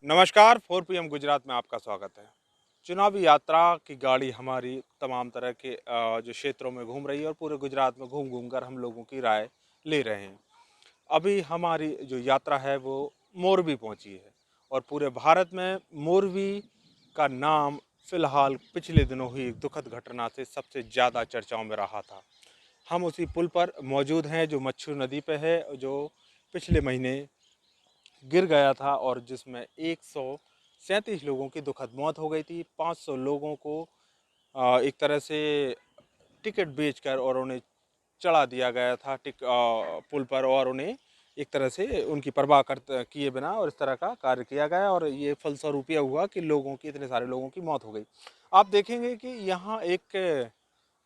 नमस्कार, 4 PM गुजरात में आपका स्वागत है। चुनावी यात्रा की गाड़ी हमारी तमाम तरह के जो क्षेत्रों में घूम रही है और पूरे गुजरात में घूम-घूम कर हम लोगों की राय ले रहे हैं। अभी हमारी जो यात्रा है वो मोरबी पहुंची है और पूरे भारत में मोरबी का नाम फिलहाल पिछले दिनों हुई एक दुखद घटना से सबसे ज़्यादा चर्चाओं में रहा था। हम उसी पुल पर मौजूद हैं जो मच्छू नदी पे है, जो पिछले महीने गिर गया था और जिसमें 137 लोगों की दुखद मौत हो गई थी। 500 लोगों को एक तरह से टिकट बेचकर और उन्हें चढ़ा दिया गया था पुल पर और उन्हें एक तरह से उनकी परवाह किए बिना और इस तरह का कार्य किया गया और ये फलस्वरूप यह हुआ कि इतने सारे लोगों की मौत हो गई। आप देखेंगे कि यहाँ एक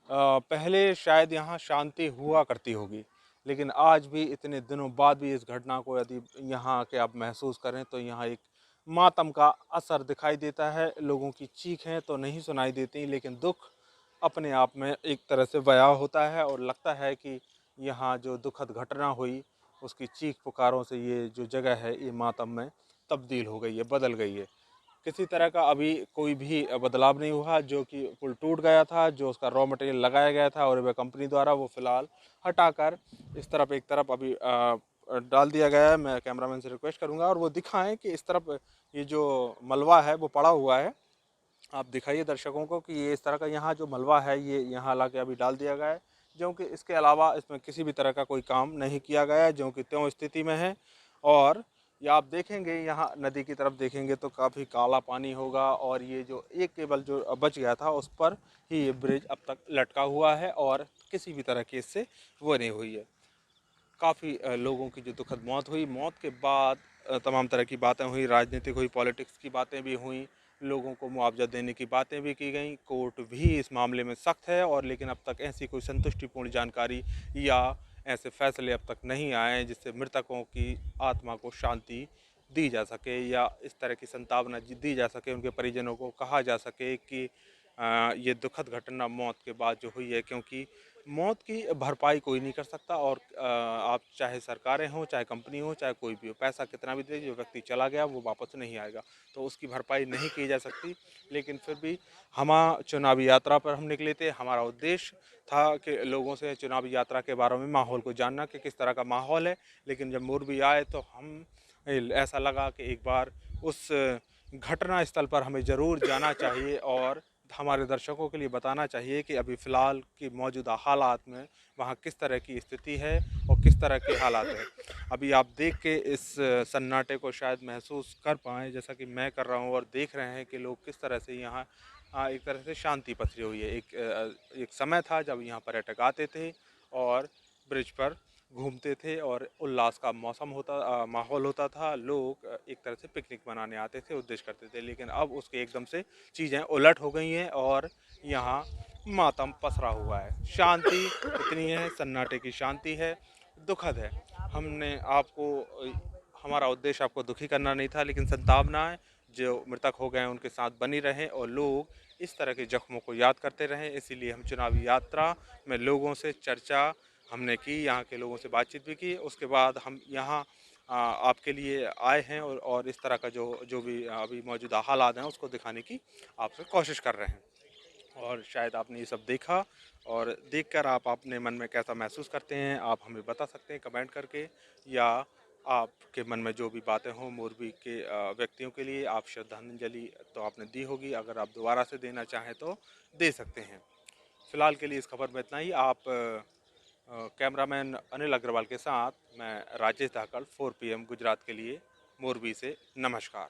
पहले शायद यहाँ शांति हुआ करती होगी, लेकिन आज भी इतने दिनों बाद भी इस घटना को यदि यहाँ के आप महसूस करें तो यहाँ एक मातम का असर दिखाई देता है। लोगों की चीखें तो नहीं सुनाई देती, लेकिन दुख अपने आप में एक तरह से बयां होता है और लगता है कि यहाँ जो दुखद घटना हुई उसकी चीख पुकारों से ये जो जगह है ये मातम में तब्दील हो गई है, बदल गई है। किसी तरह का अभी कोई भी बदलाव नहीं हुआ। जो कि पुल टूट गया था, जो उसका रॉ मटेरियल लगाया गया था और वह कंपनी द्वारा वो फिलहाल हटाकर इस तरफ एक तरफ अभी डाल दिया गया है। मैं कैमरामैन से रिक्वेस्ट करूंगा और वो दिखाएं कि इस तरफ ये जो मलबा है वो पड़ा हुआ है। आप दिखाइए दर्शकों को कि ये इस तरह का यहाँ जो मलबा है ये यहाँ ला के अभी डाल दिया गया है, जो कि इसके अलावा इसमें किसी भी तरह का कोई काम नहीं किया गया है, जो कि त्यों स्थिति में है। और ये आप देखेंगे यहाँ नदी की तरफ देखेंगे तो काफ़ी काला पानी होगा और ये जो एक केबल जो बच गया था उस पर ही ये ब्रिज अब तक लटका हुआ है और किसी भी तरह की इससे वो नहीं हुई है। काफ़ी लोगों की जो दुखद मौत हुई, मौत के बाद तमाम तरह की बातें हुई, राजनीतिक हुई, पॉलिटिक्स की बातें भी हुई, लोगों को मुआवजा देने की बातें भी की गई। कोर्ट भी इस मामले में सख्त है और लेकिन अब तक ऐसी कोई संतुष्टिपूर्ण जानकारी या ऐसे फैसले अब तक नहीं आए हैं जिससे मृतकों की आत्मा को शांति दी जा सके या इस तरह की संतावना दी जा सके, उनके परिजनों को कहा जा सके कि ये दुखद घटना मौत के बाद जो हुई है, क्योंकि मौत की भरपाई कोई नहीं कर सकता और आप चाहे सरकारें हों, चाहे कंपनी हो, चाहे कोई भी हो, पैसा कितना भी दे, जो व्यक्ति चला गया वो वापस नहीं आएगा, तो उसकी भरपाई नहीं की जा सकती। लेकिन फिर भी हम चुनावी यात्रा पर हम निकले थे। हमारा उद्देश्य था कि लोगों से चुनावी यात्रा के बारे में माहौल को जानना कि किस तरह का माहौल है। लेकिन जब मोरबी आए तो हम ऐसा लगा कि एक बार उस घटना स्थल पर हमें ज़रूर जाना चाहिए और हमारे दर्शकों के लिए बताना चाहिए कि अभी फ़िलहाल की मौजूदा हालात में वहाँ किस तरह की स्थिति है और किस तरह के हालात हैं। अभी आप देख के इस सन्नाटे को शायद महसूस कर पाएँ जैसा कि मैं कर रहा हूँ और देख रहे हैं कि लोग किस तरह से यहाँ एक तरह से शांति पसरी हुई है। एक समय था जब यहाँ पर्यटक आते थे और ब्रिज पर घूमते थे और उल्लास का माहौल होता था। लोग एक तरह से पिकनिक मनाने आते थे, उद्देश्य करते थे, लेकिन अब उसके एकदम से चीज़ें उलट हो गई हैं और यहाँ मातम पसरा हुआ है। शांति इतनी है, सन्नाटे की शांति है, दुखद है। हमने आपको हमारा उद्देश्य आपको दुखी करना नहीं था, लेकिन संतावनाएँ जो मृतक हो गए हैं उनके साथ बनी रहें और लोग इस तरह के ज़ख्मों को याद करते रहें। इसीलिए हम चुनावी यात्रा में लोगों से चर्चा हमने की, यहाँ के लोगों से बातचीत भी की। उसके बाद हम यहाँ आपके लिए आए हैं और इस तरह का जो जो भी अभी मौजूदा हालात हैं उसको दिखाने की आपसे कोशिश कर रहे हैं। और शायद आपने ये सब देखा और देखकर आप अपने मन में कैसा महसूस करते हैं आप हमें बता सकते हैं कमेंट करके, या आपके मन में जो भी बातें हों मोरबी के व्यक्तियों के लिए आप श्रद्धांजलि तो आपने दी होगी, अगर आप दोबारा से देना चाहें तो दे सकते हैं। फिलहाल के लिए इस खबर में इतना ही। आप कैमरामैन अनिल अग्रवाल के साथ मैं राजेश धाकड़ 4 PM गुजरात के लिए मोरबी से। नमस्कार।